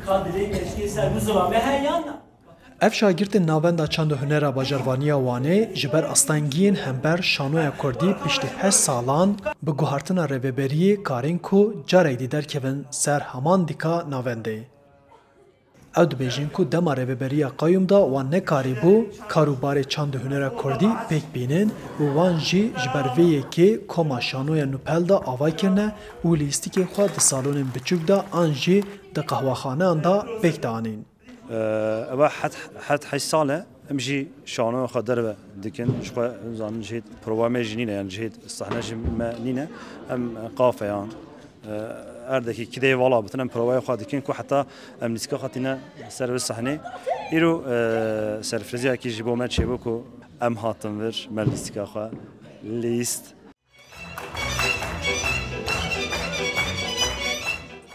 kadri meşki servizova ve heyana. Ev şagirdên navenda çand û hunera bajarvaniya Wanê ji ber astengiyên hember şanoya Kurdî piştî 8 salan bi guhartina rêveberiyê karên ku carek dî derkevin ser heman dîka navendê. Ew dibêjin ku dema rêveberiya Qayûm da wan nekarîbû karûbarê çand û hunera Kurdî pêk bînin û wan jî ji ber vê yekê koma şanoya Nûpel da ava kirine û lîstikê xwe di salonên biçûk da an jî di qehwexaneyan da pêk danîn. اما حد ساله امشي شانو خدر و دكن شو زان جهد پروامه جنینه يعني جهد الصحنه ما نينه ام قافه يعني اردكي كده والله بتنم پروای خو دكن کو حتى ام نسكه خاطينا سر الصحنه يرو سرفرزي كي جيبو ما تشبكو ام هاتن ور ملسكه خو لیست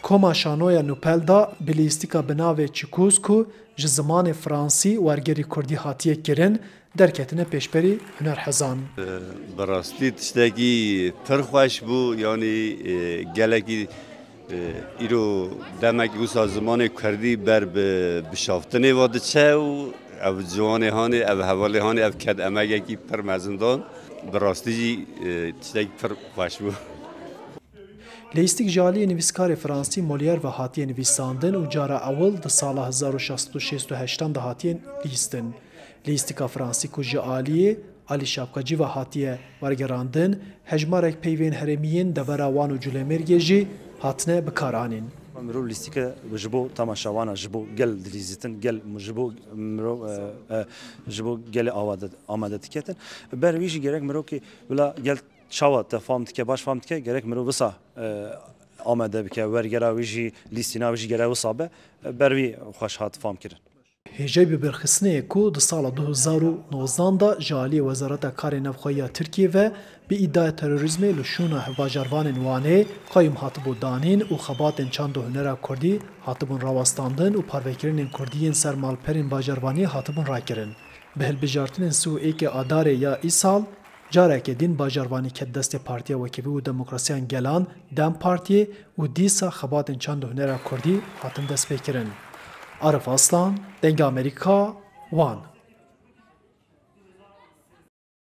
Koma şanoya Nûpel da bi lîstika binavê Çîkûz ku ji zimanê Fransî wergerî Kurdî hatiye kirin derketine pêşberî Hunerhezan. Bi rastî tiştekî pir xweş bû yanî gelekî îro demekî wisa zimanê Kurdî ber bi bişaftinê ve diçe û ev ciwanê hanê ev hevalê hanê ev ked emekekî pir mezindan bi rastî jî tiştekî pir xweş bû. Lêstik ji aliyê nivîskarê Fransî Molière ve hatiye nivîsandin û cara ewil di sala 1668 de hatiye lîstin. Lîstika Fransî ku ji aliyê Alî Şapkacî ve hatiye wergerandin, hejmarek peyvên herêmiyên devera wan û Culemêrgê jî hatine bikaranîn. مرو لیستیکه جبو تماشاوانا جبو گل دلیزیتن گل جبو مرو جبو گل آماده تکتن بر ویجی gerek مرو کی ولا گل çawa te fam dike baş fam dike gerek mirov wisa amade bike wergera wî jî lîstina wî jî gerek wisa be ber wî xweş hat fam kirin. Hêjey bi birxistineyê ku di sala 2019 da ji aliyê Wezareta Karê Navxweyiya Tirkiye ve bi îdaya terorîzmê li şûna hevbajarvanên Wanê Qayûm hatibû danîn û xebatên çand û hunera Kurdî hatibûn rawestandin û parvekirinên Kurdî ser malperên bajarvaniyê hatibûn rakirin. Bi hilbijartinên sî û êkê adarê ya îsal carekê din bajarvanî ket destê Partiya Wekîbî û Demokrasiyan Gelan Dem Partiyê û dîsa xebatên çand û hunera Kurdî hatin destpêkirin. Arif Aslan, Dengê Amerîka, Wan.